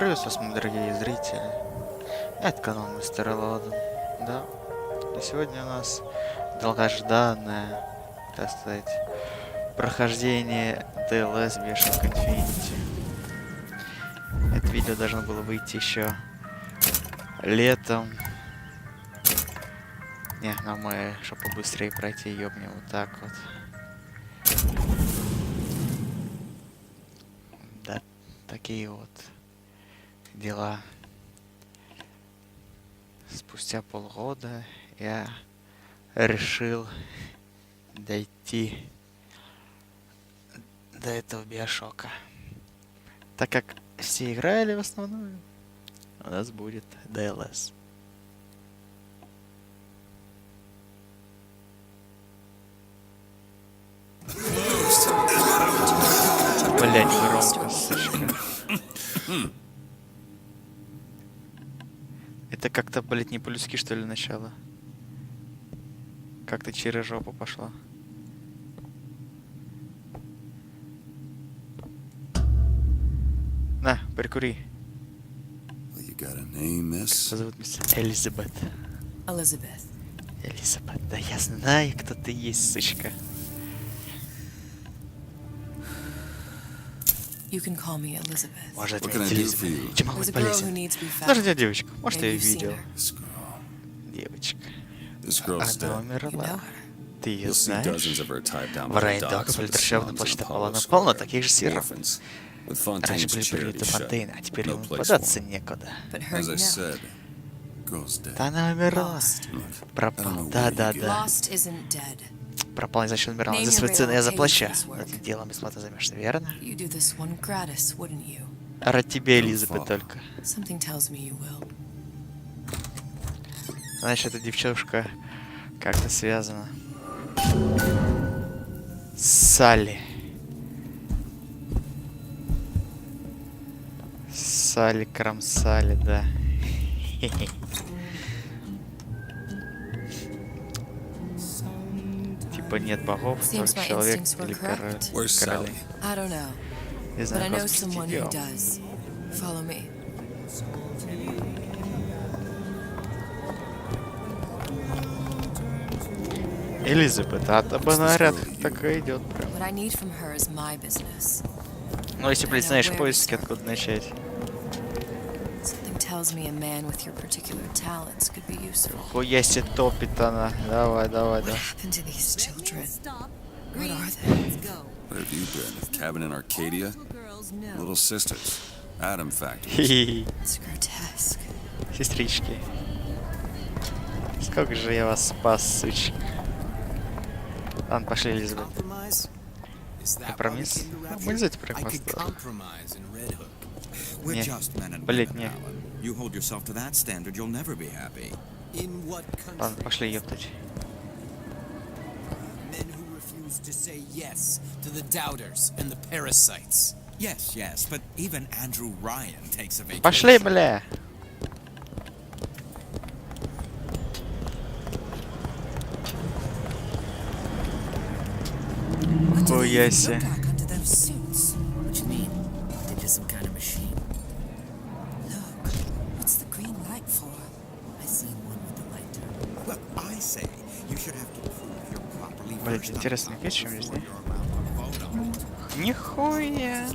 Приветствую вас, мои дорогие зрители. Это канал Мистера Лоден. Да. И сегодня у нас долгожданное, так сказать, прохождение DLS BioShock Infinity. Это видео должно было выйти еще летом. Не, но мы, чтобы побыстрее пройти, ёбнем вот так вот. Да, такие вот дела. Спустя полгода я решил дойти до этого биошока. Так как все играли в основном, у нас будет DLS. Блять, громко, сучка. Это как-то, блять, не по-людски, что ли, начало? Как-то через жопу пошло. На, прикури. Как зовут мисс Элизабет? Элизабет, да я знаю, кто ты есть, сучка. Может, это Элизабет? Чем могу быть полезен? Нужна девочка. Может, я ее видел. Девочка. Она умерла. Ты ее знаешь? В районе дока политращевана площадь полно таких же сиров. Раньше были прилеты Фонтейна, а теперь ему податься некуда. Да она умерла. Пропал. Да. Пропал, значит умерла. За свои цены я заплачу. Этим делом бесплатно займешься, верно? Ради тебя, Элизабет, только. Значит, эта девчушка как-то связана с Салли. Салли, кромсали, да. Типа нет богов, только человек или король. Не знаю, просто идем. Элизабет, а наряд так и идет прям. Ну, если, блядь, знаешь поиски, откуда начать. Хуя себе топит она. Давай, да. Сестрички. Сколько же я вас спас, сучка. Ладно, пошли, Элизабет. Компромисс? Мы за теперь поставим. Не, блять, не. Ладно, пошли, ёптать. Пошли, бля! Хуя себе. Блять, интересно, есть чем везде? Нихуя!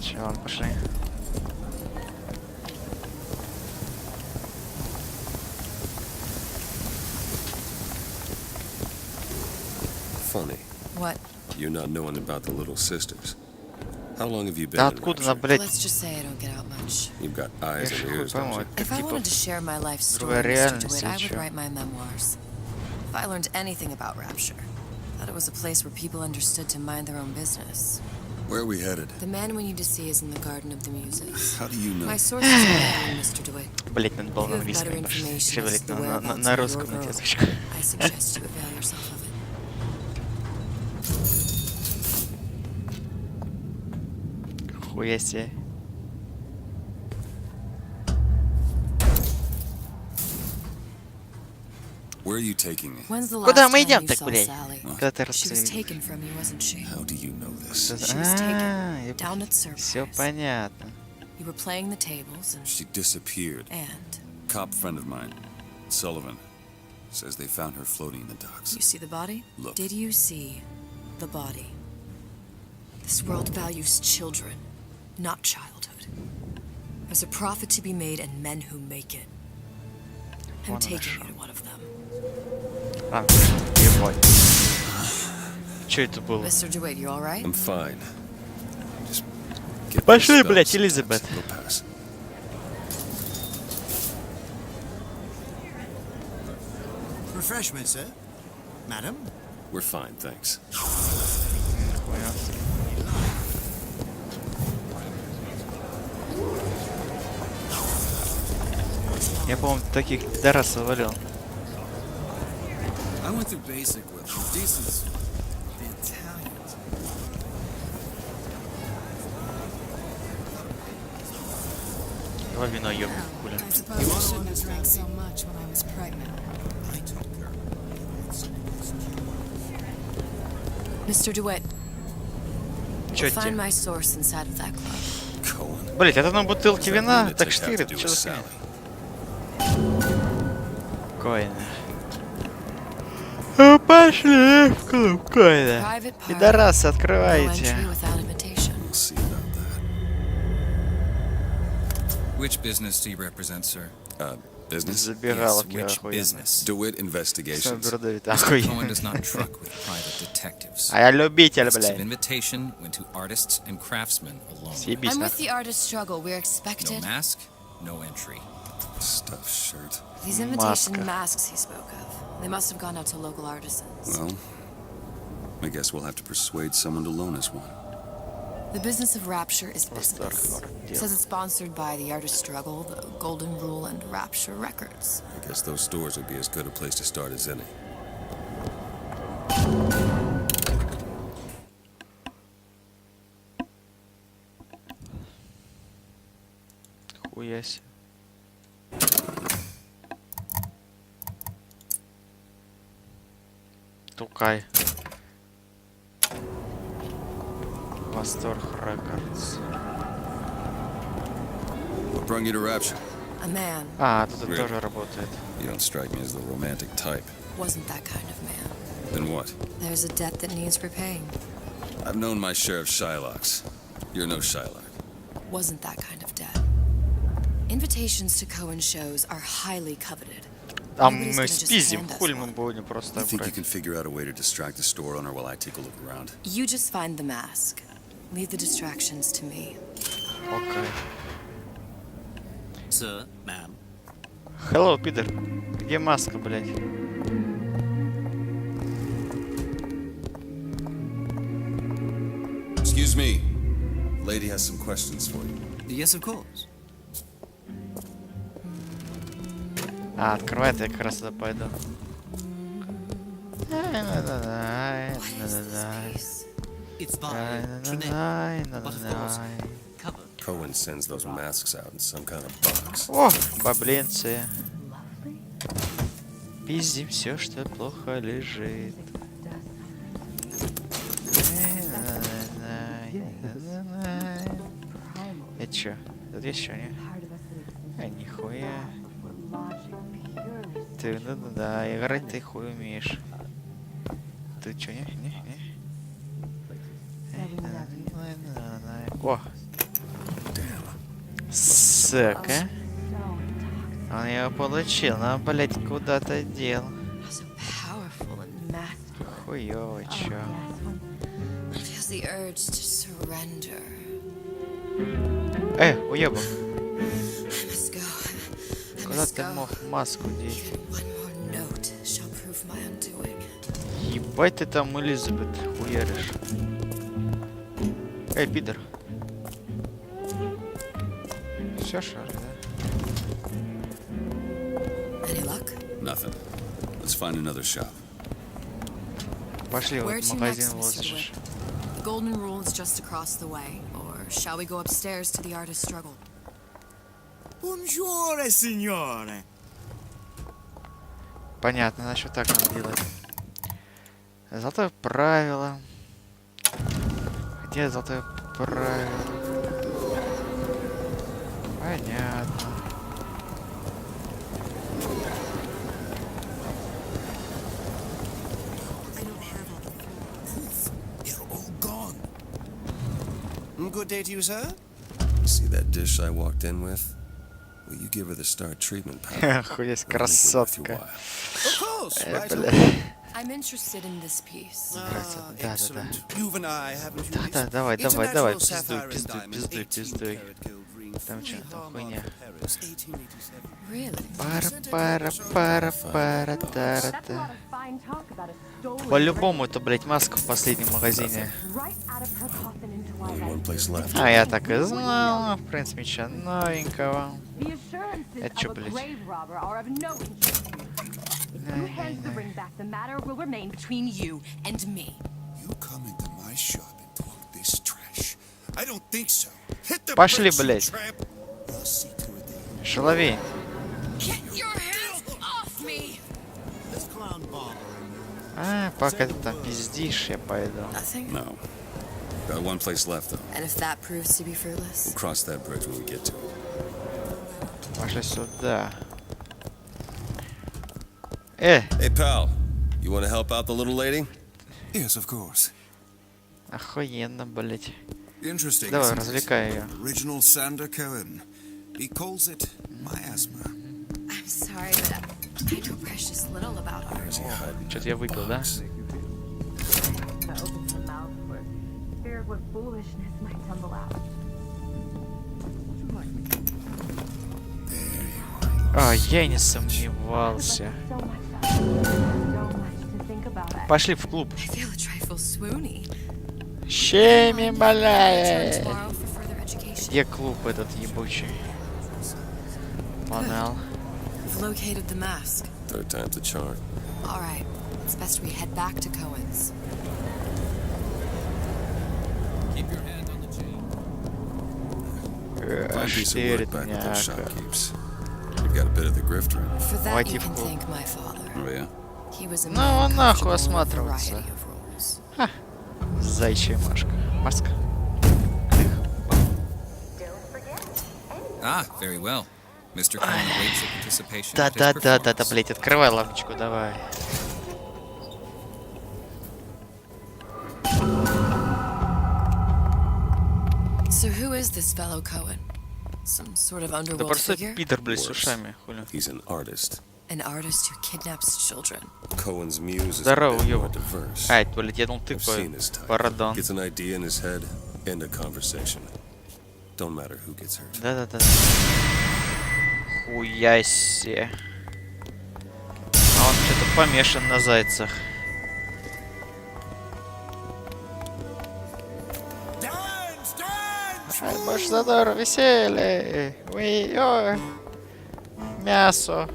Че, ладно, пошли. Funny. What? You not knowing about the little sisters. How long have you been? Да откуда она, блять? Let's just say I don't get out much. You've got eyes and ears, don't you? If I wanted to share my life story, другая Mr. реальность DeWitt, I или would чё? write my memoirs. If I learned anything about Rapture, I thought it was a place where people understood to mind their own business. Where are we headed? The man we need to see is in the Garden of the Muses. How do you know? My sources are better, Mr. DeWitt. Блять, надо было If на you have better английском пошли. information Еще, as блять, to the whereabouts на of your русском girl, написочку. I suggest you avail yourself of it. Хуя себе. Where are you taking me? When's the Куда last мы time идем you так, saw блядь? Sally? Когда ты She was taken from you, wasn't she? How do you know this? She was taken down at Все Surprise. понятно. You were playing the tables and... She disappeared. And... Cop friend of mine, Sullivan, says they found her floating in the docks. You see the body? Look. Did you see the body? This world values children, not childhood. There's a profit to be made and men who make it. I'm taking you to one of them. А, ебать. Че это было? Mr. DeWitt, you all right? I'm fine. Just get Пошли, those блядь, spells Элизабет. sometimes. It'll pass. Refreshment, sir. Madam? We're fine, thanks. Я, по-моему, таких пидорасов валил. I went through basic with them. Decent. The Italians. Давай вино ёб, хуля. I suppose I shouldn't have drank so much when I was pregnant. I took her. Mr. DeWitt, Чё find тебе? my source inside of that glove. Cohen. Блять, это на бутылке What's that вина? lunatic Так have to штырит, do что with за Sally? Коина. Ну, пошли в клуб Коина. Private party. Пидорасы, No открывайте. entry without invitation. We'll see about that. Which business do you represent, sir? Business? Забиралки which охуенно. business? DeWitt Всё, Investigations. Бродовит, Cohen охуенно. does not truck with private detectives. А я любитель, Lists of блядь. invitation went to artists and craftsmen alone. Съебись I'm with нахуй. the artist struggle. We're No expected. mask, no entry. Stuffed shirt. These invitation Маска. masks he spoke of. They must have gone out to local artisans. Well, I guess we'll have to persuade someone to loan us one. The business of Rapture is business. Восторг, Says it's sponsored by the Artist Struggle, the Golden Rule, and Rapture Records. I guess those stores would be as good a place to start as any. Хуя себе. Тукай. Восторг Рекордс. What brought you to Rapture? A man А, тут это Really? тоже работает. You don't strike me as the romantic type. wasn't that kind of man. Then what? There's a debt that needs repaying. I've known my share of Shylocks. You're no Shylock. Wasn't that kind of debt. Invitations to Cohen shows are highly coveted. А Nobody's мы gonna just спиздим, hand us хули мы one. будем просто You так think you брать. can figure out a way to distract the store owner while I take a look around? You just find the mask. Leave the distractions to me. Окей. Sir, ma'am. Hello, пидор. Где маска, блядь? Excuse me. Lady has some questions for you. Yes, of course. А, открывай, я как раз туда пойду. What is this piece? It's by Trinette. Cohen sends those masks out in some kind of box. О, бабленцы. Пиздим все, что плохо лежит. Это чё? Тут есть что, не? А, нихуя. Ты, да, играть ты хуй умеешь. Ты чё, не? О! Сука. Он его получил, но, блять, куда-то дел. So powerful and massive. Хуёво, чё. Feels the urge to surrender. Уёбок. I must go. I Куда must ты go. мог маску деть? Even one more note shall prove my undoing. Ебать ты там, Элизабет, хуяришь. Пидор. Все шары, да? Any luck? Nothing. Let's find another shop. Пошли, Where вот to магазин next, Mr. возишь. DeWitt? The Golden Rule is just across the way. Or shall we go upstairs to the Artist Struggle? Buongiorno, signore. Понятно, значит, так надо делать. Золотое правило. Где золотое правило? Понятно. Good day to you, sir. See that dish I walked in with? Will you give her the star treatment, pal? Охуеть, красотка. Of course, right Бля. away. I'm interested in this piece. Да. Excellent. You and I haven't you Да, mixed? давай, It's a давай, natural пиздуй, sapphire and пиздуй, diamond, пиздуй, 18 пиздуй. karat gold ring, Там чё, free там hallmark хуйня? Paris, 1887. Really? Пара-пара-пара-пара-тара-та. По-любому это, блядь, маска в последнем магазине. Only one place left. А я так и знал. В принципе, ничего новенького. Это чё, блядь? You come into my shop and talk this trash. I don't think so. Hit the Пошли, bricks, you блядь. tramp. I'll see to it that you Шаловей. This clown bothering you. А, пока ты там пиздишь, я пойду. Nothing? No. Got one place left, though. And if that proves to be fruitless? We'll cross that bridge when we get to it. Пошли сюда. Hey, pal. You want to help out the little lady? Yes, of course. Охуенно, блядь. Interesting. Давай, isn't it? развлекай ее. Original Sander Cohen. He calls it miasma. I'm sorry, but I know precious little about art. Where's he hiding? Что-то я выпил, да? Opens her mouth for fear of what foolishness might tumble out. А, я не сомневался. So much to think about. Пошли в клуб. I feel a trifle swoony. Щеми, Return блядь. tomorrow for further education. Где клуб этот ебучий? Манал. We've located the mask. Third time's the charm. All right, it's best we head back to Cohen's. Keep your hand on the chain. Fine piece of work back with those Штырняка. shopkeepers. You've got a bit of the grifter in you. For that, Давайте you в can клуб. thank my father. Oh, yeah? He was a Ну, man нахуй comfortable in a осматриваться. variety of roles. Зайчья Машка. Маска. Ah, very well. Mr. Cohen awaits your participation. Да, at his да, да, да, да, performance. блять, открывай лампочку, давай. So who is this fellow Cohen? Some sort of Да underworld просто figure? пидор, блядь, с Worse. ушами, хули. He's an artist. An artist who kidnaps children. Cohen's muse is a Здорово, bit more ёб. diverse. Ай, блядь, я думал, ты I've seen какой his type. парадон. Gets an idea in his head, end a conversation. Don't matter who gets hurt. Да-да-да. Хуясе. А он что-то помешан на зайцах. Dance, dance! Ай, больше задор, веселье. Уй, ой. Мясо.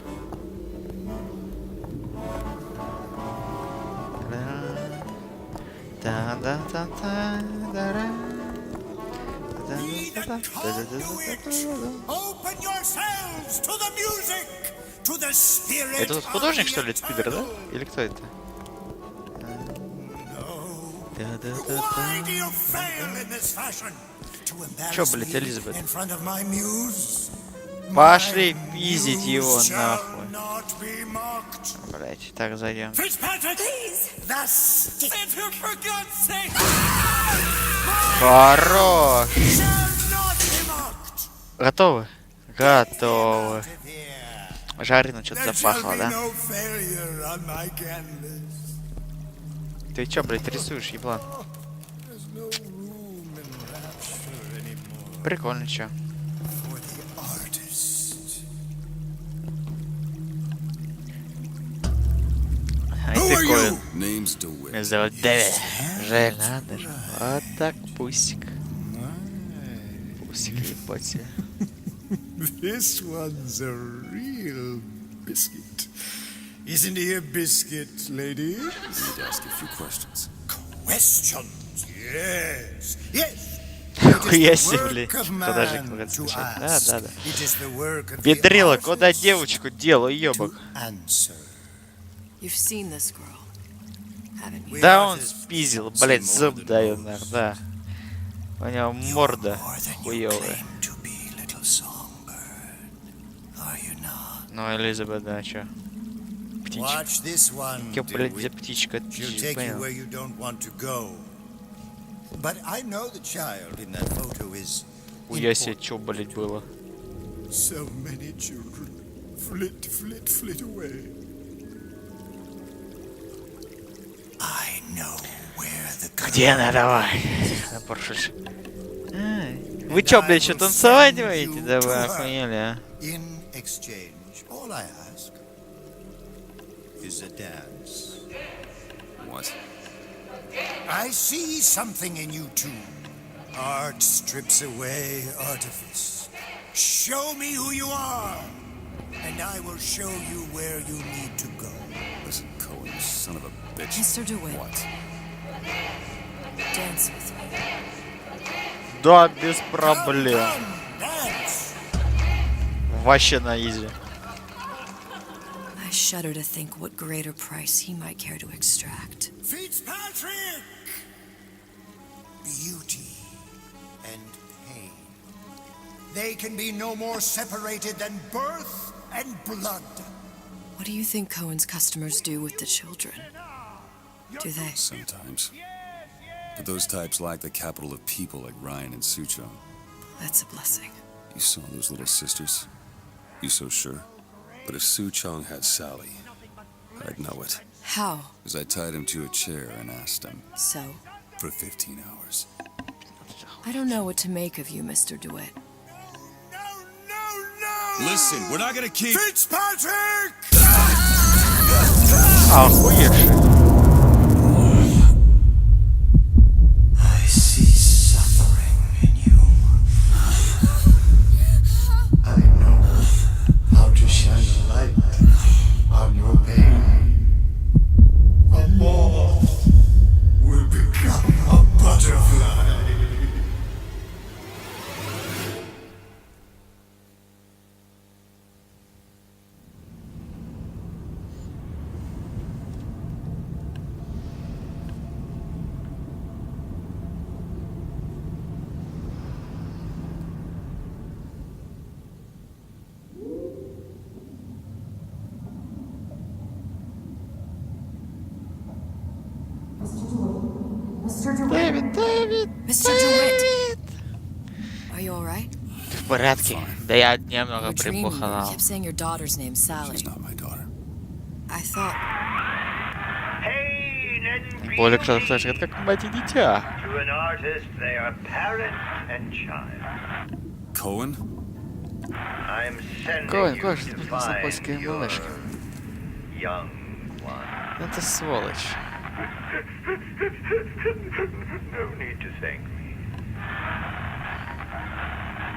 Open yourselves to the music, to the spirit. Это тут художник, что ли, этот пидор, да? Или кто это? Why do you fail in this fashion? To Чё, embarrass блядь, me Элизабет? in front of my muse? Пошли My пиздить его muse shall нахуй. not be mocked. Блять, так зайдем. Fitzpatrick, the stick for God's sake Хорош! shall not be mocked. Готовы? Готовы. There Жарено что-то запахло, shall be да? no failure on my canvas. Ты чё, блядь, рисуешь, еблан? There's no room in rapture anymore Прикольно, чё. for the artist. Ай, Who ты are Коэн. you? Name's DeWitt. Меня зовут Дэвид. Жаль, надо же. Вот так, пусик. Пусик, ебать себе. This one's a real biscuit. Isn't he a biscuit, lady? Need to ask you a few questions. Questions? Yes. Yes. Хуя себе, блядь. Work of Подожди, man куда to скачать. Да, ask. да, да. It is the work of the Педрила, artist куда девочку дело, to ёбок. answer. You've seen this girl, haven't you? Да, он спиздил, блять, зуб даю, да. У него морда хуёвая. Ну, Элизабет, да, чё? Птичка. Какая, блядь, за птичка? Ты понял? Хуя себе, чё, блядь, было? So many children flit, flit, flit away. I know where the Где она, давай? Поршуш. Вы чё, блядь, что танцевать будете? Да вы охуели, а? In exchange, all I ask is a dance. What? I see something in you two. Art strips away artifice. Show me who you are, and I will show you where you need to go. Listen, Cohen, you son of a bitch. Mr. DeWitt. What? Dance with me. Да, без проблем. Dance. Вообще на изи. I shudder to think what greater price he might care to extract. Fitzpatrick! Beauty and pain. They can be no more separated than birth and blood. What do you think Cohen's customers do with the children? Do they? Sometimes. But those types lack the capital of people like Ryan and Suchong. That's a blessing. You saw those little sisters? You so sure? But if Suchong had Sally, I'd know it. How? Because I tied him to a chair and asked him. So? For 15 hours. I don't know what to make of you, Mr. DeWitt. No! Listen, we're not gonna keep... Fitzpatrick! Охуевший. I see suffering in you. I know how to shine a light on your pain. A moth will become a butterfly. Mr. DeWitt! Are you alright? В порядке. Да я немного You're dreaming. You припухал. kept saying your daughter's name's Sally. She's not my daughter. I thought... Более кто-то скажет, как мать и дитя. To an artist, they are parent and child. Cohen? I'm sending Коэн, you Коэн, to что ты с польской find your малышкой? young one. Это сволочь. No need to thank me.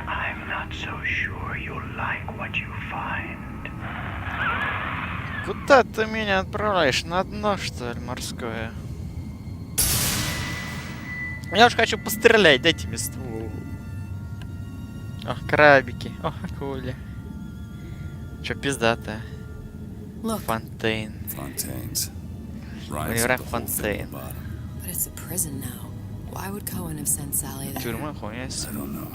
I'm not so sure you'll like what you find. Куда ты меня отправляешь? На дно, что ли, морское? Я уж хочу пострелять, дайте мне ствол. Ох, крабики. Ох, акули. Чё, пиздатая? Look, Фонтейн. Fontaines. Универ Фонтейн. but it's a prison now. Why would Cohen have sent Sally there? Тюрьма, хуйня. I don't know.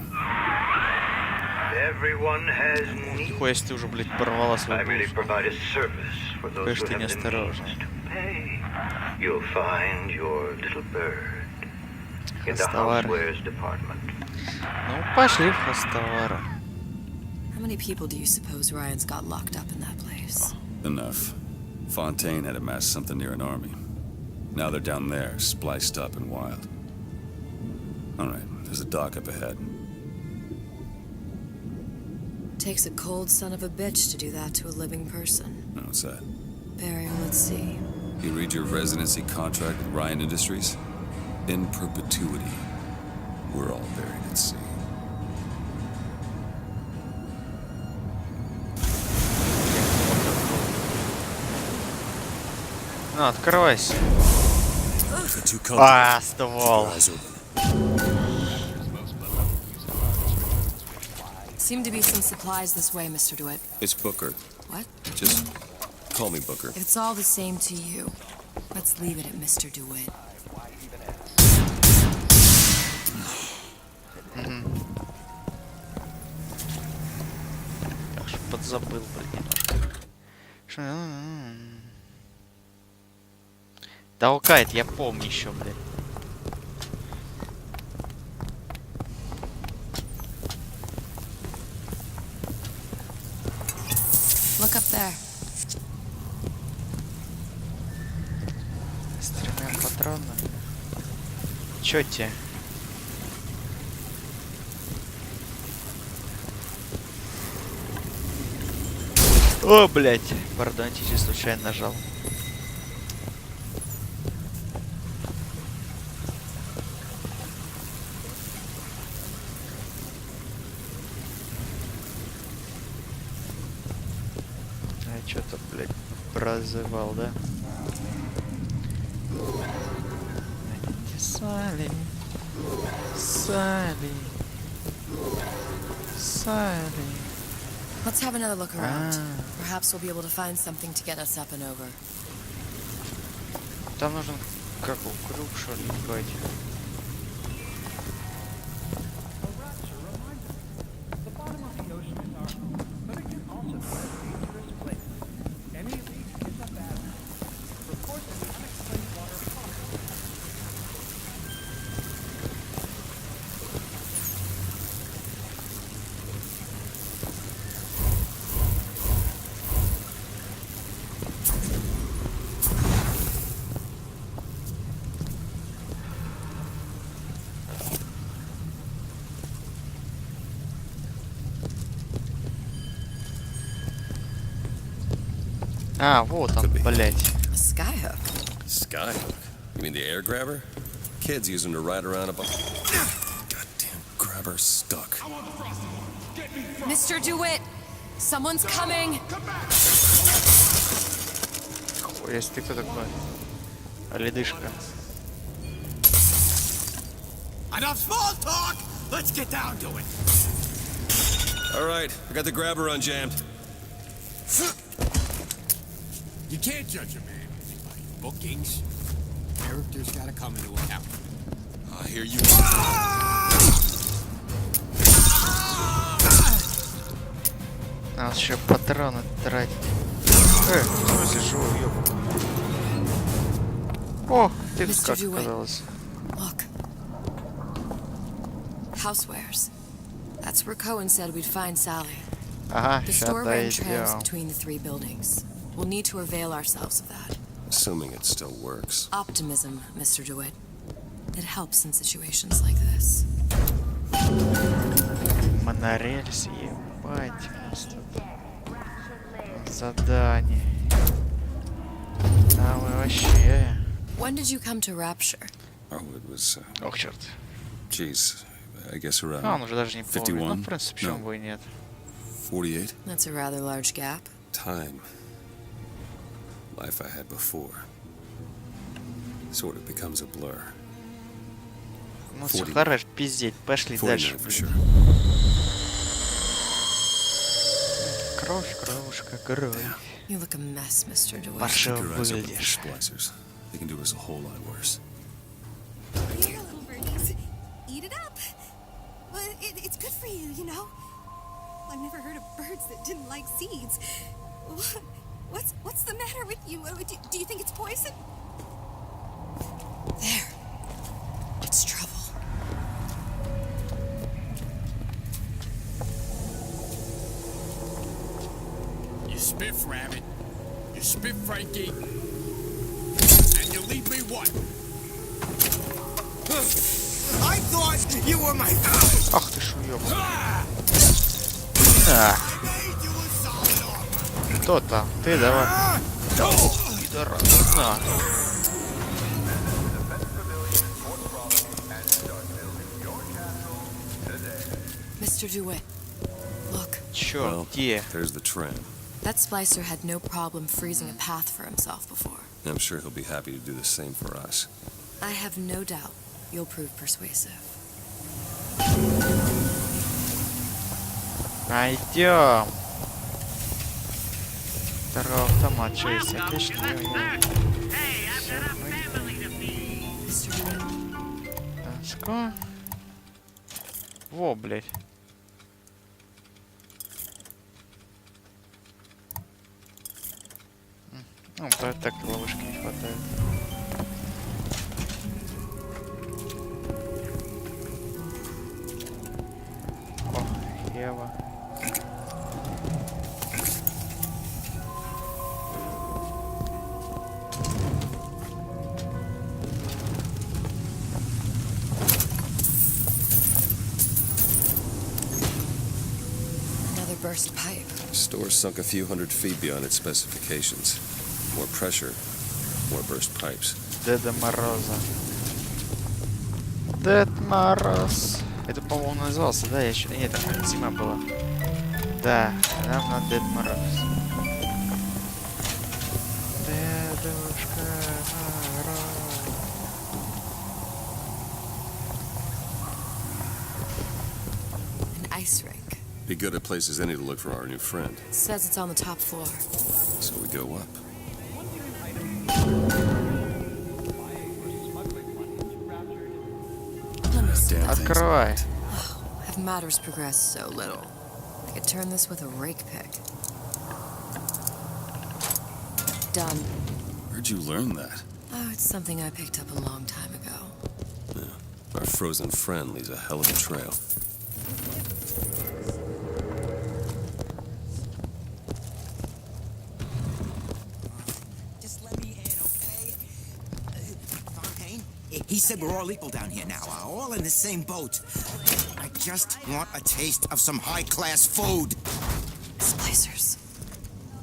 Everyone has needs. Хуя, если ты уже, блядь, порвала I свой really душ. provide a service for those Конечно, who ты have the means неосторожный. to pay. You'll find your little bird in the Хостовары. housewares department. Ну, пошли в хостовары. How many people do you suppose Ryan's got locked up in that place? Enough. Fontaine had amassed something near an army. Now they're down there, spliced up and wild. Alright, there's a dock up ahead. Takes a cold son of a bitch to do that to a living person. What's that? Burial at sea. You read your residency contract with Ryan Industries? In perpetuity, we're all buried at sea. Ну, открывайся. If you're too comfortable, Ствол. eyes open. Seem to be some supplies this way, Mr. DeWitt. It's Booker. What? Just Call me Booker. If it's all the same to you, let's leave it at Mr. DeWitt. Аж подзабыл, блин, немножко. Толкает, я помню еще, блин. Look up there. С 3 патронами. Чё тебе? О, блядь. Пардоньте, случайно нажал. Я что-то, блядь, прозывал, да? Салли. Салли. Салли. Let's have another look around. Perhaps we'll be able to find something to get us up and over. Там нужен как круг, что ли, какой-то. А, вот он, блядь. A skyhook. Skyhook? You mean the air grabber? Kids use them to ride around a goddamn grabber stuck. Mr. DeWitt, someone's coming. Если ты кто такой? Ледышка. Enough small talk! Let's get down to it! Alright, I got the grabber unjammed. You can't judge a man by bookings. Character's gotta come into account. I hear you. Надо еще патроны тратить. В смысле, живой, ёб. О, ты тут как оказалось. Look. Housewares. That's where Cohen said we'd find Sally. Ага, The сейчас store ran trams дойдем. between the 3 buildings. We'll need to avail ourselves of that. Assuming it still works. Optimism, Mr. DeWitt. It helps in situations like this. Монорельс, ебать. Задание. А мы вообще... When did you come to Rapture? Oh, it was, Ох, черт. geez, I guess around А, он уже даже не помнит. 51? Ну, в принципе, почему бы и нет. 48? That's a rather large gap. Time. Life I had before. Sort of becomes a blur. Ну все, хорош, пиздеть, пошли 49 дальше, for блин. sure. Кровь, кровушка, кровь. You look a mess, Mr. DeWitt. Паршиво Keep your eyes open for выглядишь. splicers. They can do us a whole lot worse. Here, little birdies. Eat it up. Well, it's good for you, you know. I've never heard of birds that didn't like seeds. What's the matter with you? Do you think it's poison? There. It's trouble. You spiff Rabbit, you spiff Frankie, and you leave me what? I thought you were my... Ах ты ж уёбок. Кто там? Ты давай. Пидорас. На. Mr. DeWitt, look. Чё? Well, Где? there's the tram. That splicer had no problem freezing a path for himself before. I'm sure he'll be happy to do the same for us. I have no doubt you'll prove persuasive. Пойдем. Торговый автомат, что есть? Отлично. Таска. Во, блядь. Ну, так ловушки не хватает. О, Ева. Burst pipe. Store sunk a few hundred feet beyond its specifications. More pressure, more burst pipes. Деда Мороза. Дед Мороз. Это, по-моему, назывался, да? Я еще... Нет, это зима была. Да, нам надо Дед Мороз. Дедушка Мороз. An ice rink. Be good at places any to look for our new friend. Says it's on the top floor. So we go up. Let me see. Открывай. Have matters progressed so little? I could turn this with a rake pick. Done. Where'd you learn that? Oh, it's something I picked up a long time ago. Yeah. Our frozen friend leaves a hell of a trail. He said we're all equal down here now, all in the same boat. I just want a taste of some high-class food. Splicers.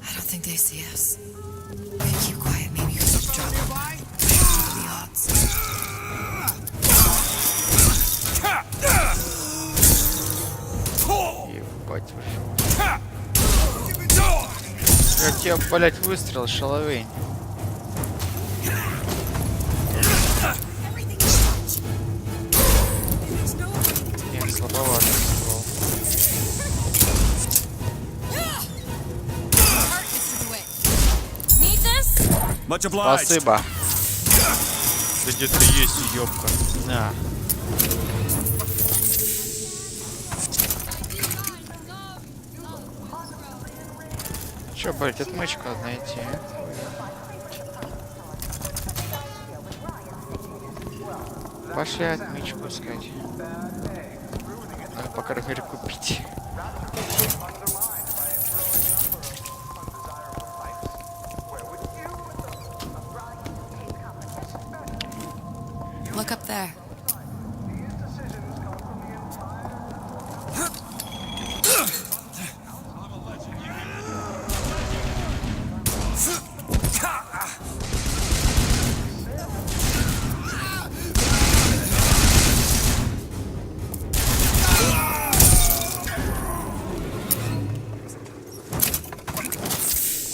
I don't think they see us. Okay, keep quiet. Maybe you should drop them. What are the odds? Ебать вышел. Я тебя, блять, выстрел, шаловень. Слабовато ствол. Спасибо. Да где ты есть, ёбка. На. Чё, блять, отмычку надо найти, а? Пошли отмычку искать. Надо пока купить. Look up there.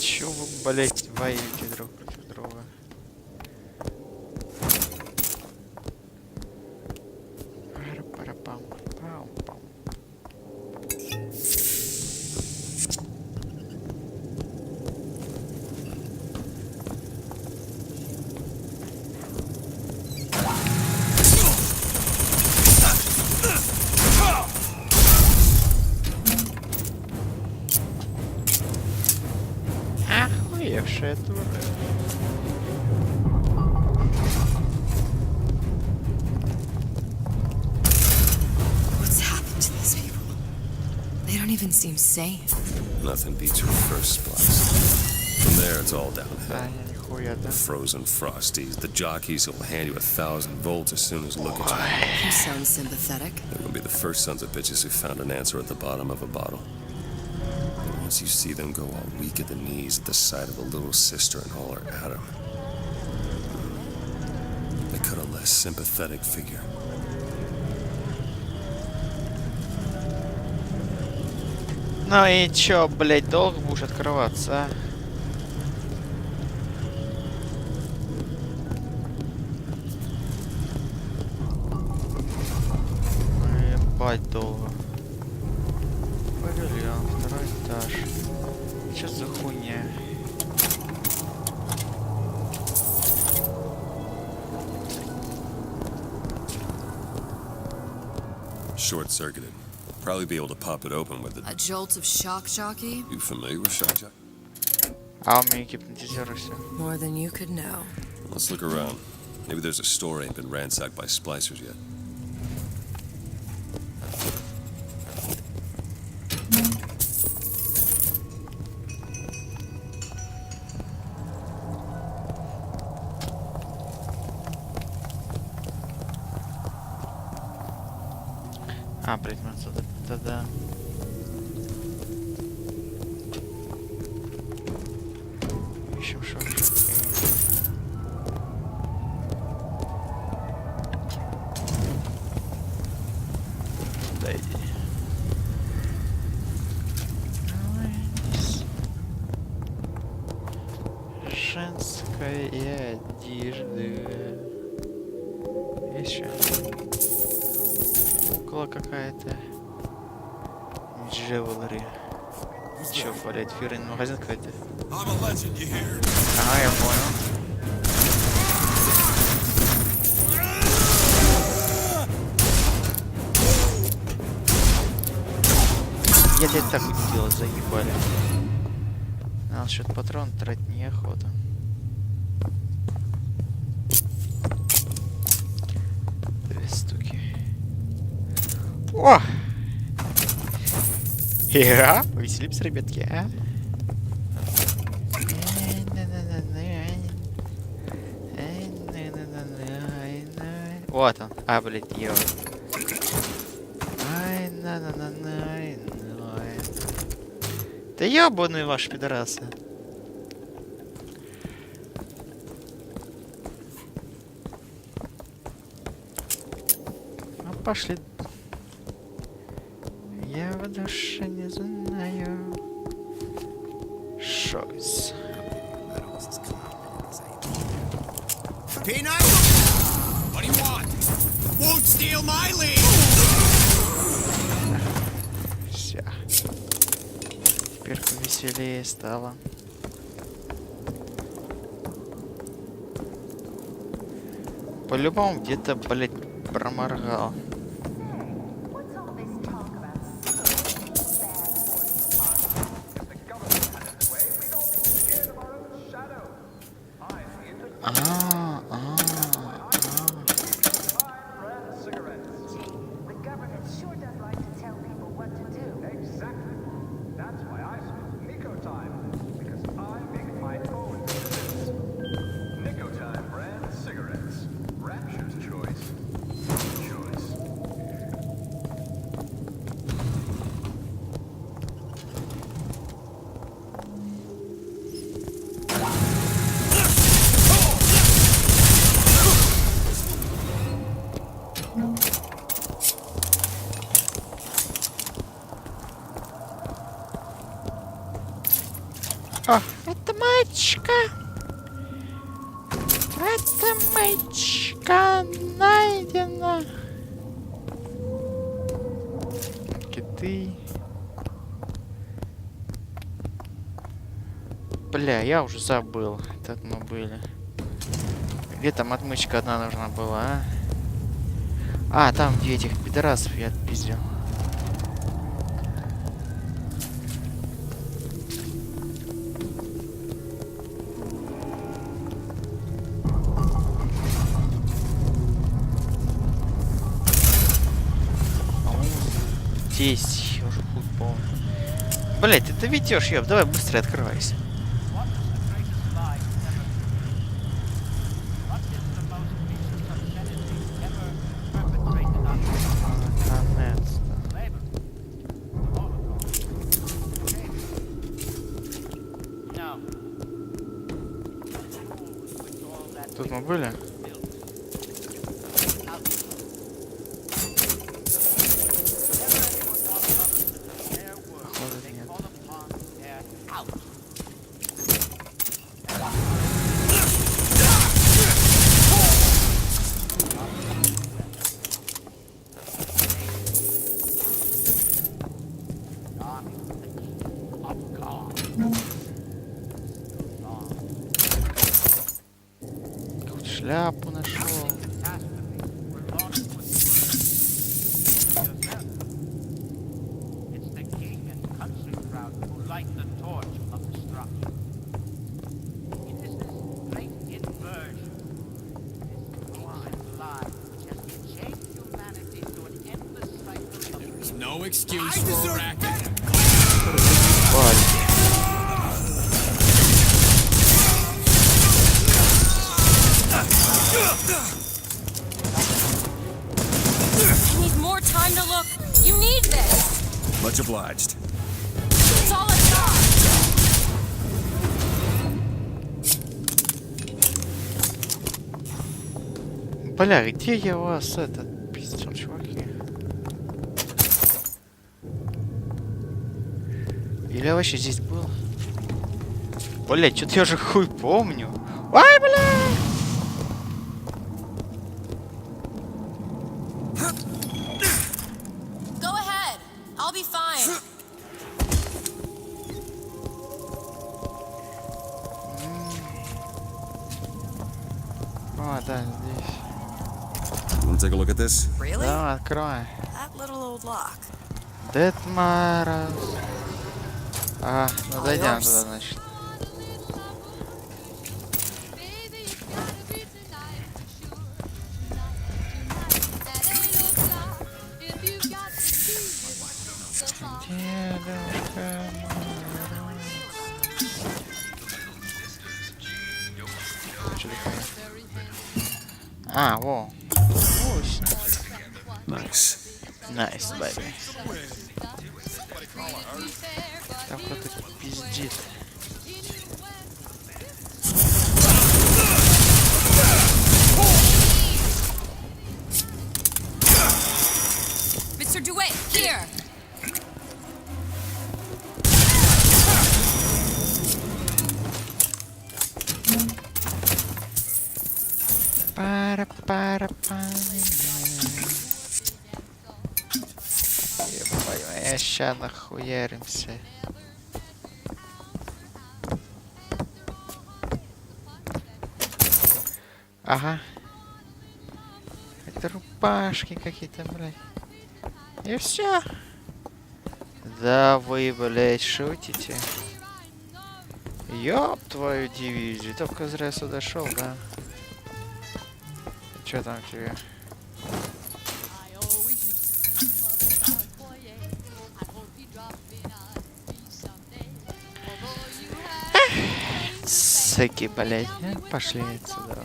Чё вы, блять, воюете друг против друга? Пара-пара-пам-пам-пам. Охуевшая дура. What's happened to these people? They don't even seem sane. Nothing beats your first splice. From there, it's all downhill. The frozen frosties, the jockeys who'll hand you 1,000 volts as soon as look at you. You sound sympathetic. They're gonna be the first sons of bitches who found an answer at the bottom of a bottle. And once you see them go all weak at the knees at the sight of a little sister and all her Adam, they cut a less sympathetic figure. Ну и чё, блять, долго будешь открываться, а? Ебать долго. Павильон, второй этаж. Чё за хуйня? short-circuited. Probably be able to pop it open with A jolt of shock jockey? You familiar with shock jockey? А у меня гипнотизер все. More than you could know. Let's look around. Maybe there's a store ain't been ransacked by splicers yet. А, блять, мы отсюда. Да-да. Ищем шоржик. Да иди. Женская одежда. Еще. Кукла какая-то. Джевелри. Че, блять, фирменный магазин какой-то. Ага, я понял. Я тебя так удивил, заебали. Надо что-то патрон тратить неохота. Две штуки. О! Я? Повеселимся, ребятки, а? Вот он. А, блядь, ё. Ай, на-на-на-най. Да ёбаные ваши пидорасы. Ну, пошли. Я в душе не знаю. Шойс. Peanut? What do you want? Won't steal my lead! Все. Теперь повеселее стало. По-любому где-то, блять, проморгал. О, это мальчика. Это мальчика найдено. Киты. Бля, я уже забыл. Так мы были. Где там отмычка одна нужна была, а? А, там где этих пидорасов я отпиздил. Здесь уже хуй полный. Блять, ты доведешь, ёб, давай быстрее открывайся. Тут мы были? Шляпу нашел. light the torch of destruction. It is this great inversion, this blind lie, which has chained humanity to an endless cycle of... There's no excuse for a racket. I need more time to look. You need this. Much obliged. It's all I've got. Бля, где я вас этот пиздил, чуваки? Или я вообще здесь был? Бля, что-то я уже хуй помню. Ай, бля! Go ahead. I'll be fine. О, да, здесь. Want to take a look at this? Really? Да, открой. That little old lock. Дед Мороз. А, ну дойдем yours. туда, значит. А, во. Nice. Найс, baby. Там кто-то пиздит. Mr. DeWitt, here. Ебать, ща нахуяримся. Ага. Это рубашки какие-то, блядь. И все. Да вы, блядь, шутите. Ёб твою дивизию. Только зря сюда шел, да? Чё там тебе? Сэки, блядь. Пошли отсюда.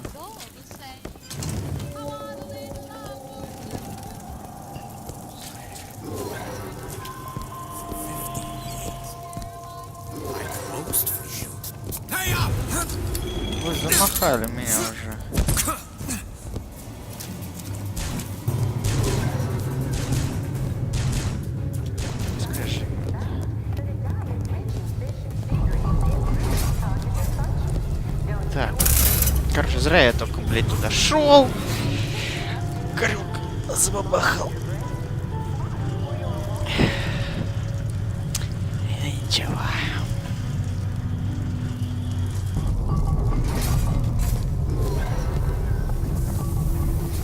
Вы замахали меня уже. Скажи. Так. Короче, зря я только, блядь, туда шел. Крюк забабахал. Ничего.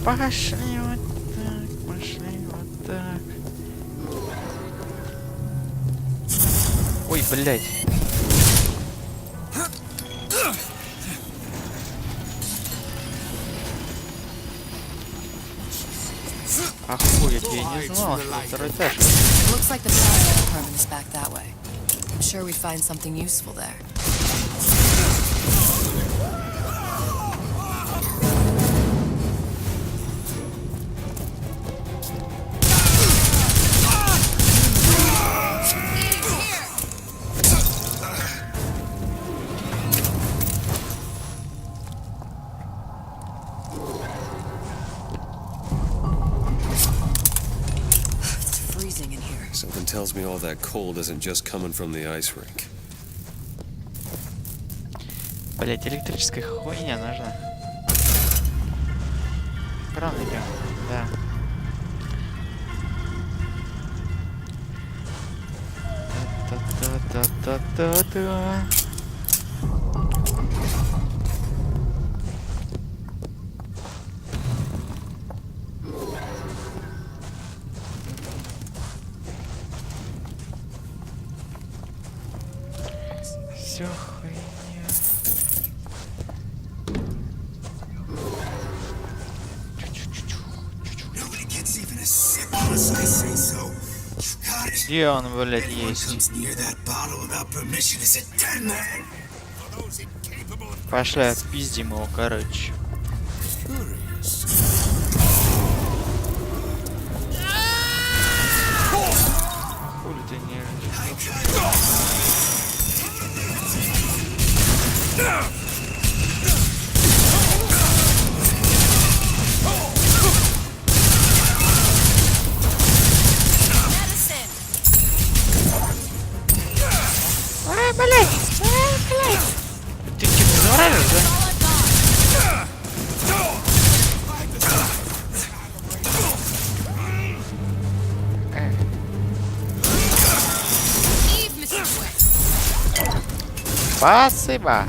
Пошли вот так, пошли вот так. Ой, блядь. Охуеть, я не знал, что второй этаж. Looks like the plastic department is back that way. I'm sure we'd find something useful there. Something tells me all that cold isn't just coming from the ice rink. Блять, электрическая хуйня нужна. Правда идем? Да. Та-та-та-та-та-та. Все хуйня. Где он, блядь, есть? Пошли отпиздим его, короче. Хули ты не... Ай, блядь! Ай, блядь! Ты типа завораживаешь, да? Спасибо.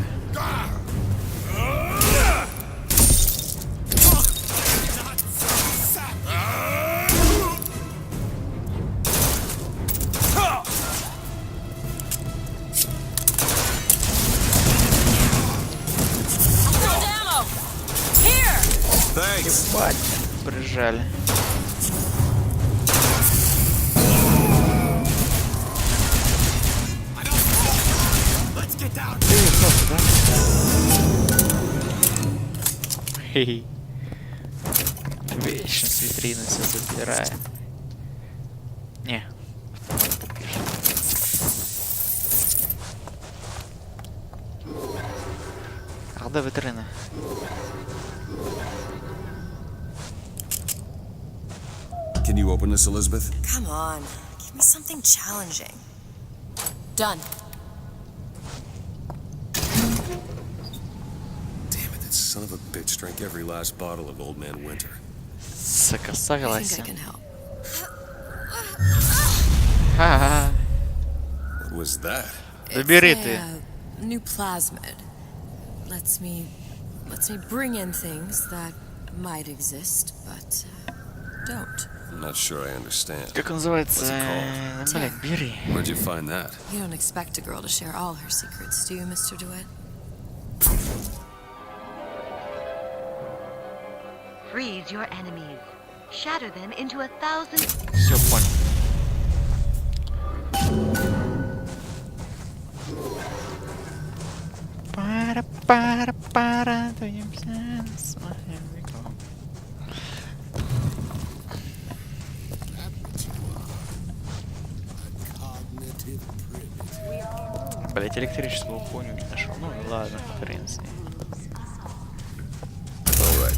Ебать, прижали. Хе-хе. Вечно с витрины все забирает. Не. А де витрина? Can you open this, Elizabeth? Come on, give me something challenging. Done. Damn it, that son of a bitch drank every last bottle of Old Man Winter. Сука, I think I согласен. can help. Ха-ха. What was that? Забери It's ты. a new plasmid. Lets me bring in things that might exist, but don't. I'm not sure I understand. Как он называется? What's it Блядь, бери. Where'd you find that? You don't expect a girl to share all her secrets, do you, Mr. DeWitt? Freeze your enemies. Shatter them into 1,000. Все понял. Пара-пара-пара, двоимся с моим веком. Блять, электрического хуйню не нашел. Ну ладно, хрен с ней. All right.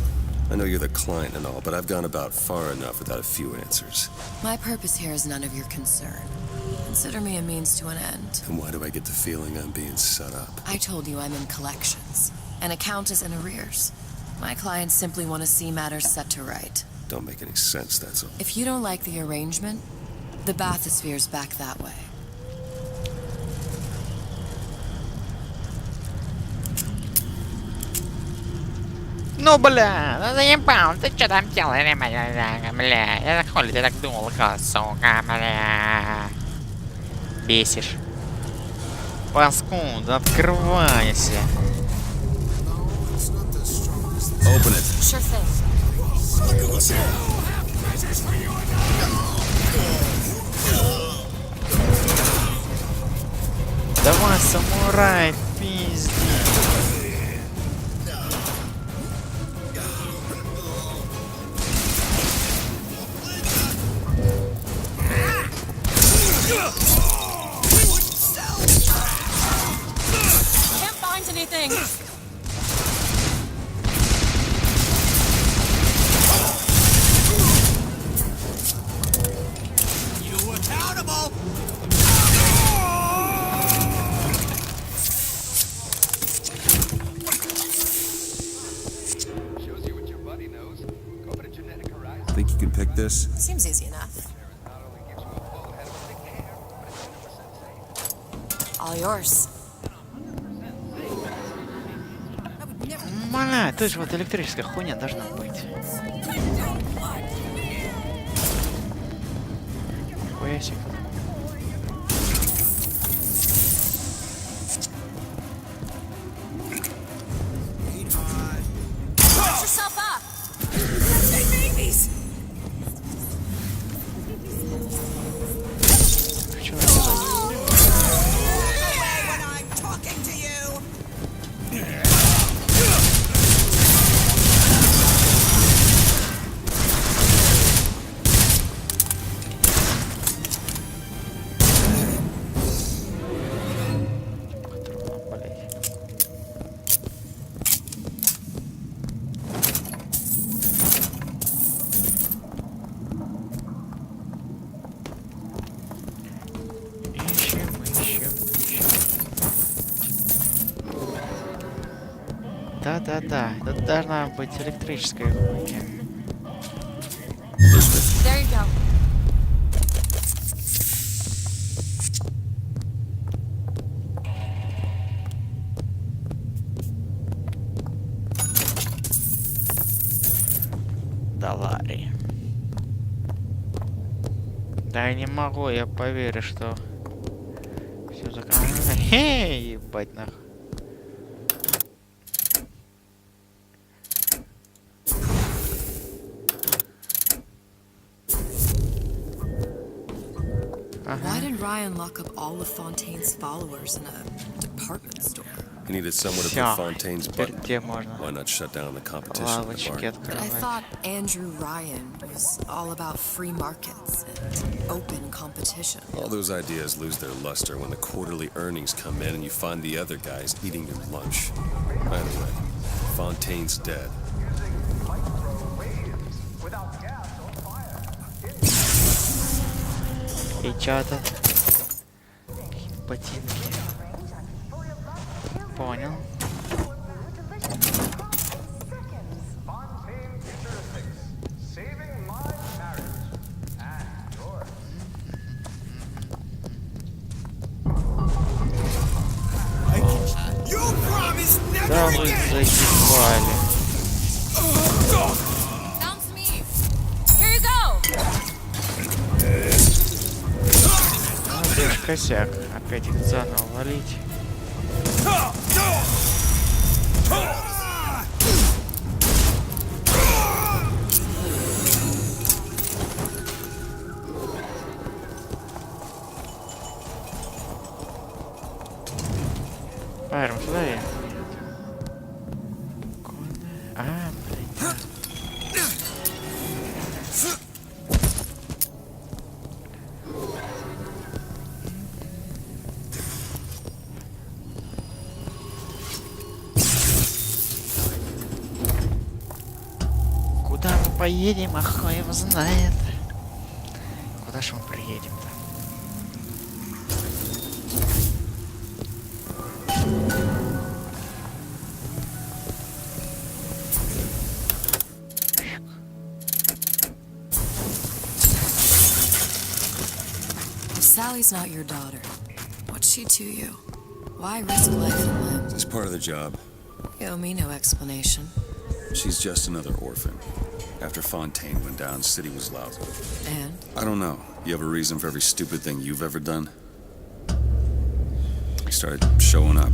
I know you're the client and all, but I've gone about far enough without a few answers. My purpose here is none of your concern. Consider me a means to an end. And why do I get the feeling I'm being set up? I told you I'm in collections. An account is in arrears. My clients simply want to see matters set to right. Don't make any sense, that's all. If you don't like the arrangement, the bathysphere's back that way. Ну бля, ну заебал, ты чё там делаешь, бля, я хули ты так долго, сука, бля. Бесишь. Паскуд, открывайся. Open it. Sure thing. Давай, самурай, пизди. Can't find anything. You accountable! Think you can pick this? Seems easy enough. All yours. Бля, то есть вот электрическая хуйня должна быть. Хуя себе. Да-да-да, тут должна быть электрическая хуйня. There you go. Давай. Да я не могу, я поверю, что все закрыто. Хе, ебать нахуй. Why did Ryan lock up all of Fontaine's followers in a department store? He needed someone to put Fontaine's button. Why not shut down the competition in the bar? But I thought Andrew Ryan was all about free markets and open competition. All those ideas lose their luster when the quarterly earnings come in and you find the other guys eating your lunch. By the way, Fontaine's dead. И чё-то. Ботинки. Понял. Да вы заебали. Это ж косяк. Опять их заново валить. Пайром, сюда я. А, блин. Куда мы поедем, а хуй его знает. Куда ж мы приедем-то? Sally's not your daughter. What's she to you? Why risk life and limb? It's part of the job. You owe me no explanation. She's just another orphan. After Fontaine went down, city was lousy. And? I don't know. You have a reason for every stupid thing you've ever done? He started showing up.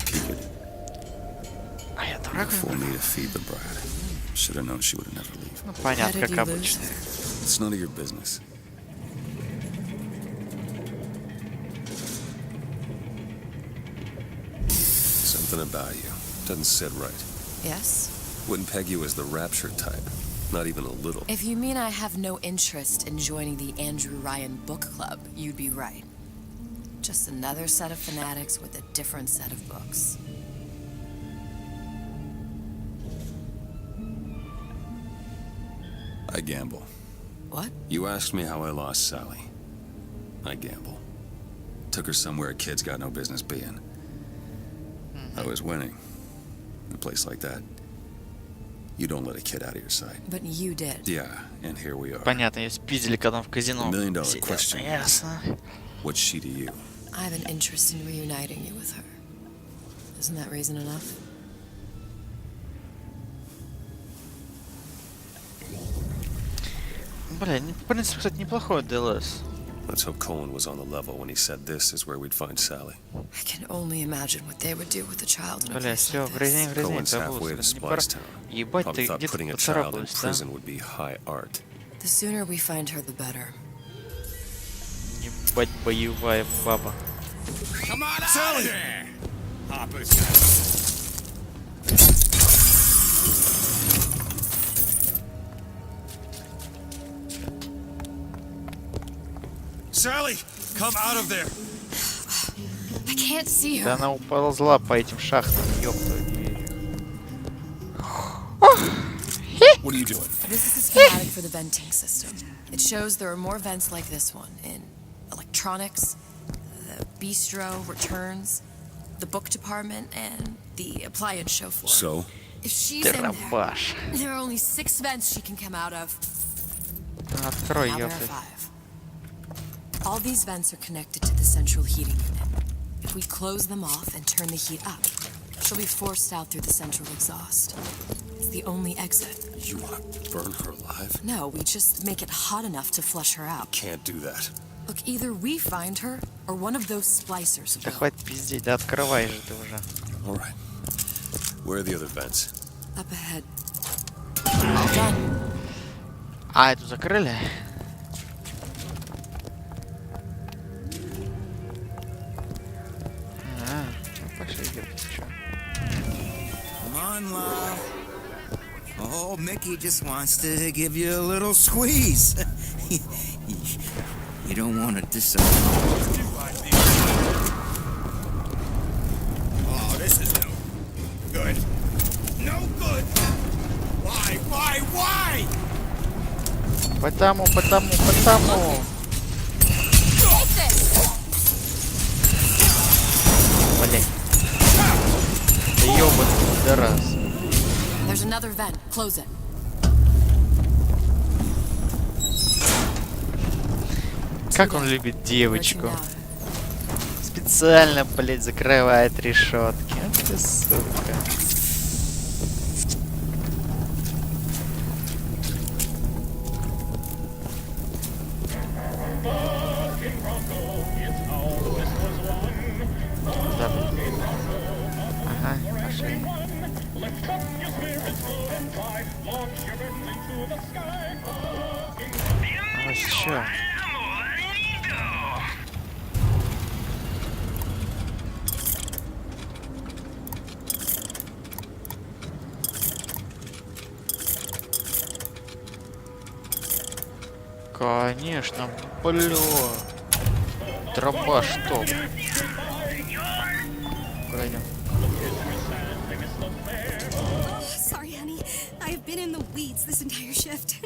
Puberty. For me to feed the brat. Should have known she would have never leave. Ну, понятно, как обычно. It's none of your business. Something about you doesn't sit right. Yes? Wouldn't peg you as the rapture type. Not even a little. If you mean I have no interest in joining the Andrew Ryan book club, you'd be right. Just another set of fanatics with a different set of books. I gamble. What? You asked me how I lost Sally. I gamble. Took her somewhere a kid's got no business being. I was winning. In a place like that, you don't let a kid out of your sight. But you did. Yeah, and here we are. Понятно, ее спиздили, когда в казино. $1 million question. Ясно. What's she to you? I have an interest in reuniting you with her. Isn't that reason enough? Бля, в принципе, кстати, неплохой ДЛС. Let's hope Cohen was on the level when he said this is where we'd find Sally. I can only imagine what they would do with a child in a Бля, place все, like this. Cohen's halfway to Splice Town. Ебать, Probably ты thought где-то putting a child in поцарапалась, да? prison would be high art. The sooner we find her, the better. Ебать, боевая баба. Come on out of there! Hoppers. Sally, come out of there. I can't see her. Да она уползла по этим шахтам, ёпта. What are you doing? This is the schematic for the venting system. It shows there are more vents like this one in electronics, the bistro, returns. the book department, and the appliance show floor. So? If she's in there, there are only 6 vents she can come out of. Открой, Now there are ёпта. 5. All these vents are connected to the central heating unit. If we close them off and turn the heat up, she'll be forced out through the central exhaust. It's the only exit. You want to burn her alive? No, we just make it hot enough to flush her out. Can't do that. Look, either we find her, or one of those splicers Да will. хватит пиздеть, да открывай же ты уже. All right. Where are the other vents? Up ahead. All done. А, эту закрыли? А, ну пошли, ёпта, чё. Come on, love. Oh, Mickey just wants to give you a little squeeze. You don't want to disappoint. Oh, this is no good. No good. Why? Потому. Блин. Да ёбаный да раз. There's another vent. Close it. Как он любит девочку. Специально, блять, закрывает решетки. Ах ты, сука. Ага, пошли. А вот чё? Конечно, бля. Дробаш топ. Пойдем. Sorry, honey. I've been in the weeds this entire shift.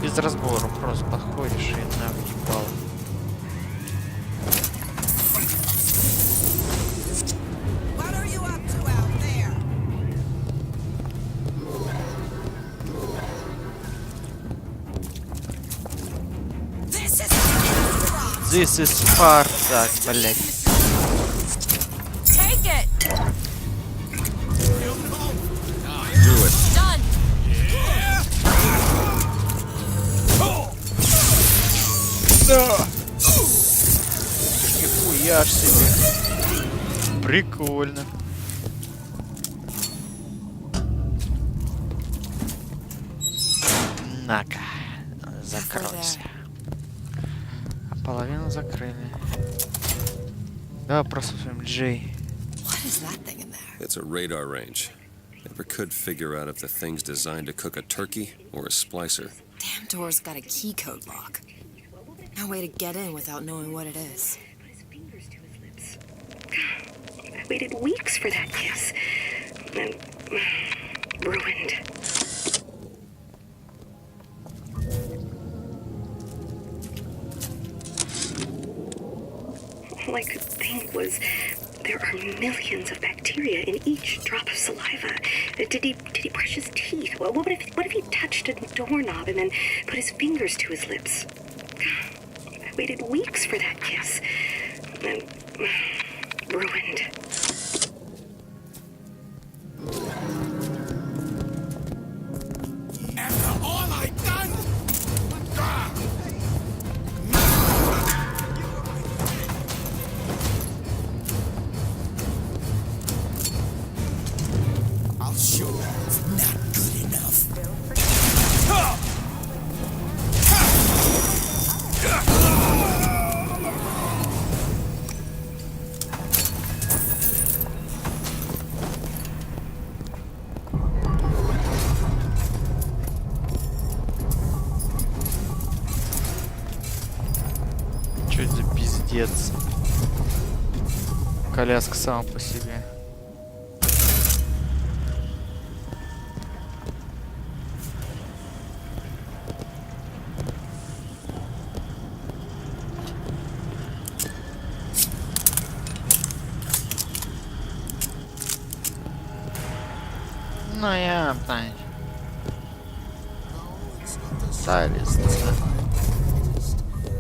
Без разбора просто подходишь и на въебал. What are you up to out there? This is Spartak, блять. Take it. Do it. Done. Да! Нихуя ж себе. Прикольно. На-ка, закройся. А половину закрыли. Давай просмотрим Джей. What is that thing in there? It's a radar range. Never could figure out if the thing's designed to cook a turkey or a splicer. Damn door's got a key code lock. No way to get in without knowing what it is. I waited weeks for that kiss. And ruined. All I could think was there are millions of bacteria in each drop of saliva. Did he brush his teeth? Well, what if he touched a doorknob and then put his fingers to his lips? I waited weeks for that kiss. And ruined. After all I've done? I'll show you it's not good enough. Чё это за пиздец? Коляска сама по себе. Ну, я, знаешь. Салли,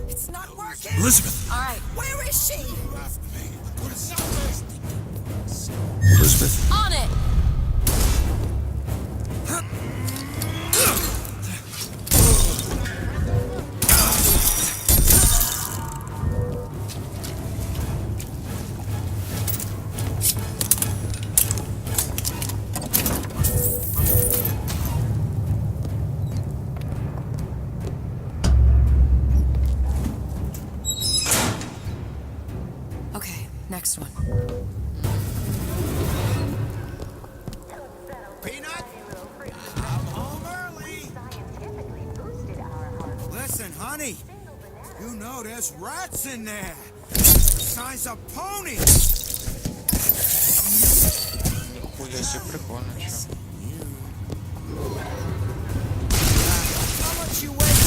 It's not working. Elizabeth! All right, where is she? Elizabeth? On it! Okay, next one. Peanut? I'm home early. Listen, honey. You know there's rats in there. Size of ponies. Нихуя себе прикольно, чё. How much you weigh?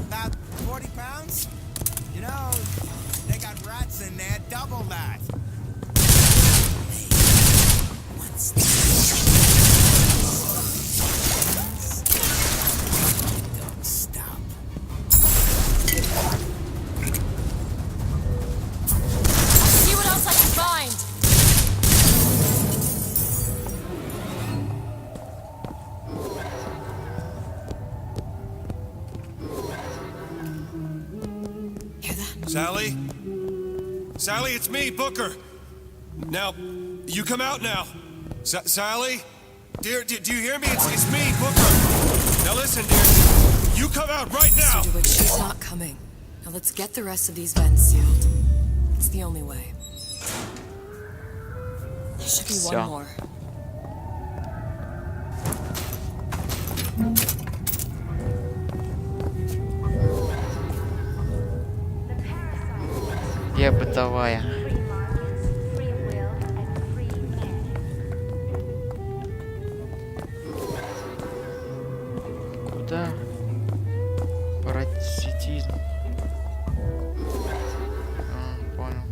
About 40 pounds? You know, they got rats in there, double that. Don't stop. See what else I can find! Hear that? Sally? Sally, it's me, Booker. Now, you come out now. Sally? Dear, do you hear me? It's me, Booker. Now listen, dear. You come out right now! Mr. DeWitt, she's not coming. Now let's get the rest of these vents sealed. It's the only way. There should be one more. Я бытовая. Куда? Паразитизм. Понял.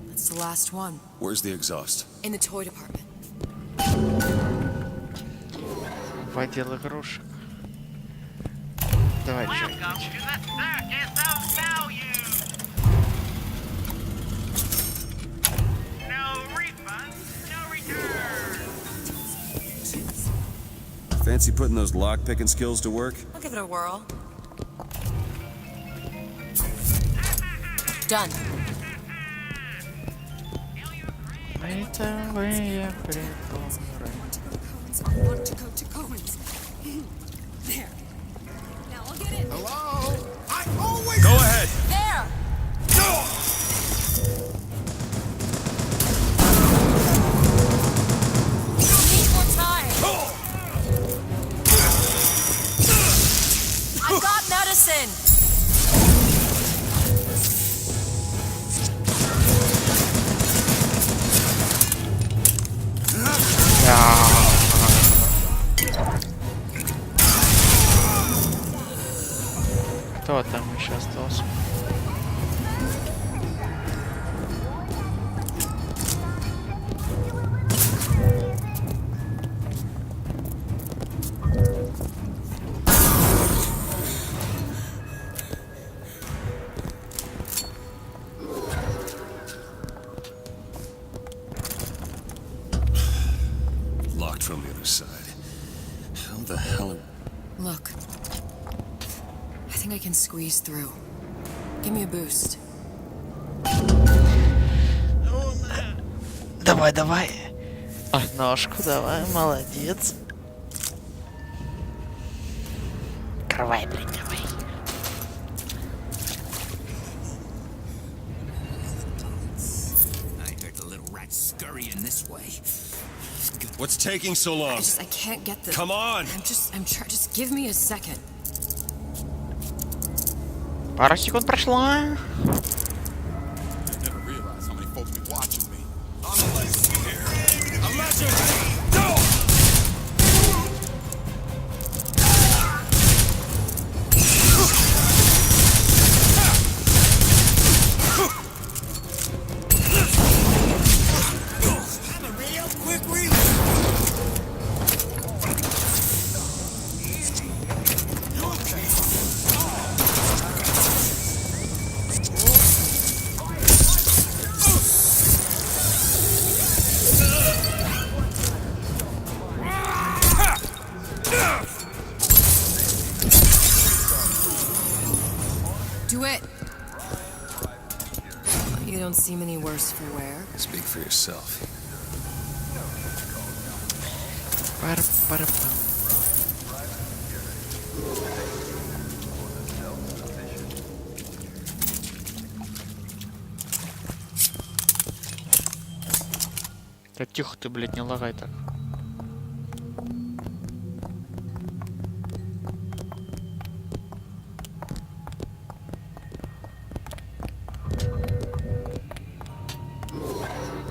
That's the last one. Where's the exhaust? In the toy department. В отдел игрушек. Давай, Welcome to the circus of value. No refunds, no returns. Fancy putting those lock-picking skills to work? I'll give it a whirl. Done. Бытовые приборы. Want to go to Cohen's. There. Now I'll get it. Hello? I always... Go ahead. There! Need more time. I've got medicine. Кто там еще остался? Locked from the other side. How the hell... Look. I think I can squeeze through. Give me a boost. Давай, давай. Ножку давай, молодец. Кровай, блин, давай. I heard the little rat scurrying this way. What's taking so long? I can't get the... Come on! Just give me a second. Пару секунд прошла. You don't seem any worse for wear. Speak for yourself. Да тихо ты, блядь, не лагай так.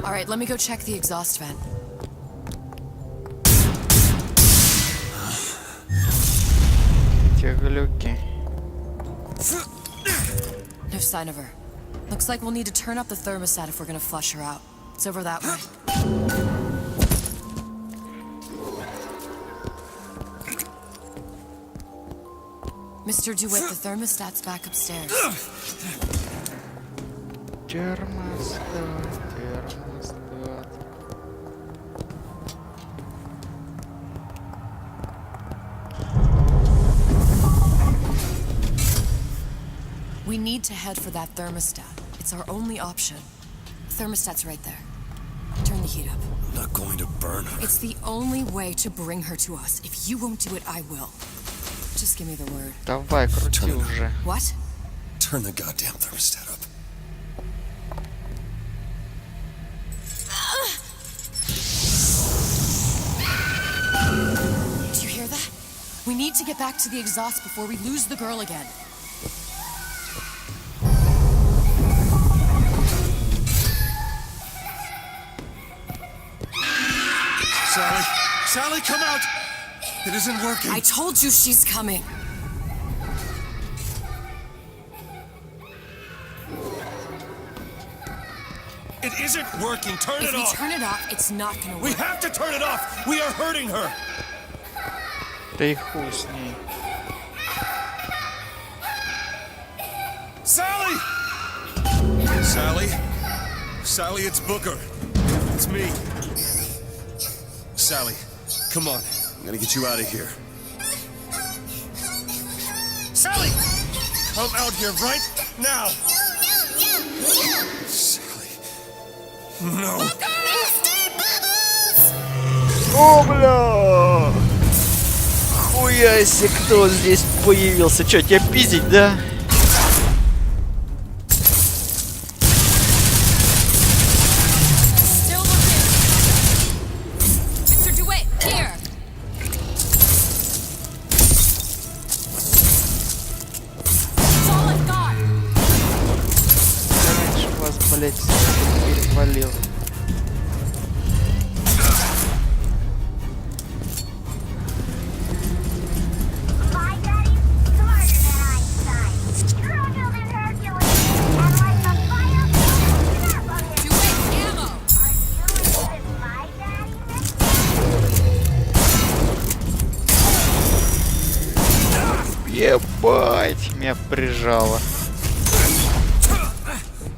Alright, let me go check the exhaust vent. Те глюки. No sign of her. Looks like we'll need to turn up the thermostat if we're gonna flush her out. It's over that way. Mr. DeWitt, the thermostat's back upstairs. Термостат. We need to head for that thermostat. It's our only option. The thermostat's right there. Turn the heat up. I'm not going to burn her. It's the only way to bring her to us. If you won't do it, I will. Just give me the word. Давай, крути уже. What? Turn the goddamn thermostat up. Do you hear that? We need to get back to the exhaust before we lose the girl again. Sally! Sally, come out! It isn't working. I told you she's coming. It isn't working. Turn If it we off. turn it off, it's not gonna work. We have to turn it off. We are hurting her. Да и хуй с ней. Sally! Sally? Sally, it's Booker. It's me. Sally, come on. I'm gonna get you out of here. Sally! Come out here right now! Sally. No. О, бля! Хуяси, кто здесь появился? Чё, тебя пиздить, да? Блять, перевалил. Ебать, меня прижало.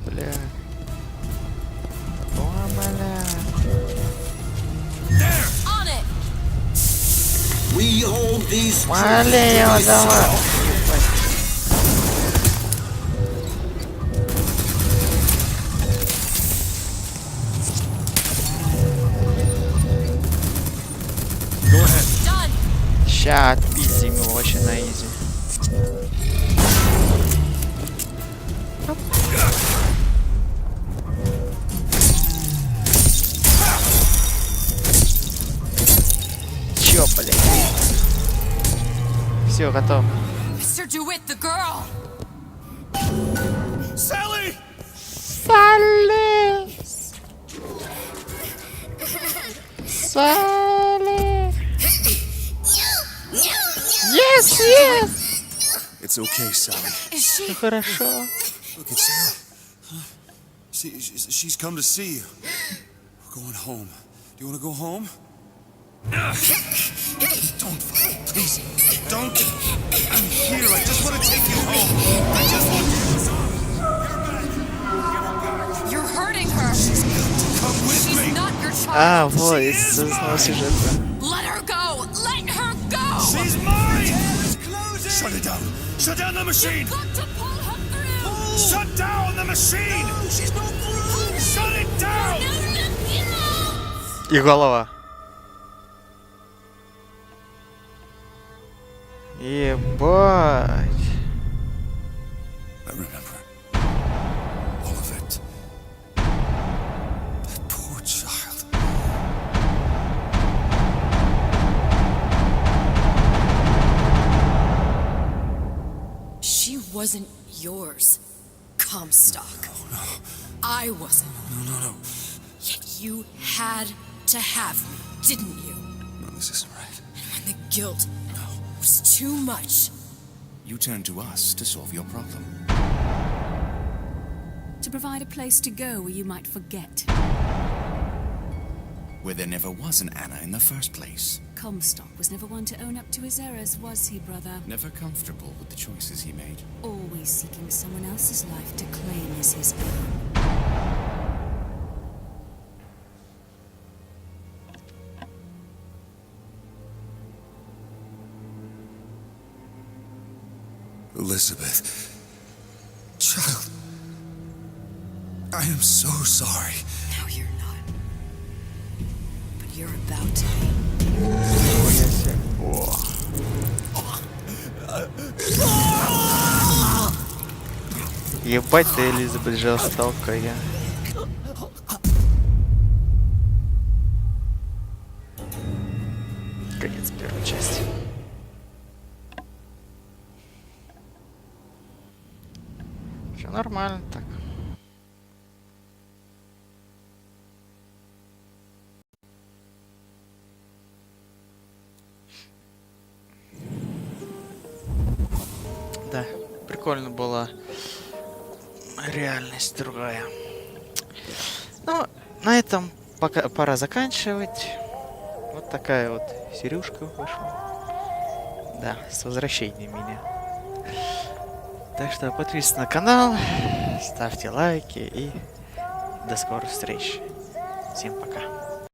Бля. Валево, давай. Ща отпиздим его вообще на изи. Чё, блядь? Все, готов. Mr. DeWitt, the girl. Sally! Салли! Салли! Yes, yes! It's okay, Sally. Is she? Хорошо. Look, it's she's come to see you. We're going home. Do you want to go home? Don't fight, please. Don't. I'm here. I just want to take you home. I just want you. You're hurting her. She's got to come with me. She's not your child. А, вот, из основного сюжета. Let her go. Let her go. She's mine. Shut it down. Shut down the machine. You've got to pull her through. Shut down the machine. No, she's no И голова. Ебать. I remember all of it. That poor child. She wasn't yours, Comstock. No. I wasn't. No. Yet you had to have me, didn't you? No, this isn't right. And when the guilt was too much, You turned to us to solve your problem. To provide a place to go where you might forget. Where there never was an Anna in the first place. Comstock was never one to own up to his errors, was he, brother? Never comfortable with the choices he made. Always seeking someone else's life to claim as his own. Elizabeth. Child. I am so sorry. no, you're not. But you're about to be. Ебать ты, Элизабет, жестокая. Конец первой части. Все нормально так. Да, прикольно была реальность другая. Ну, на этом пока пора заканчивать. Вот такая вот сережка вышла. Да, с возвращением меня. Так что подписывайтесь на канал, ставьте лайки и до скорых встреч. Всем пока.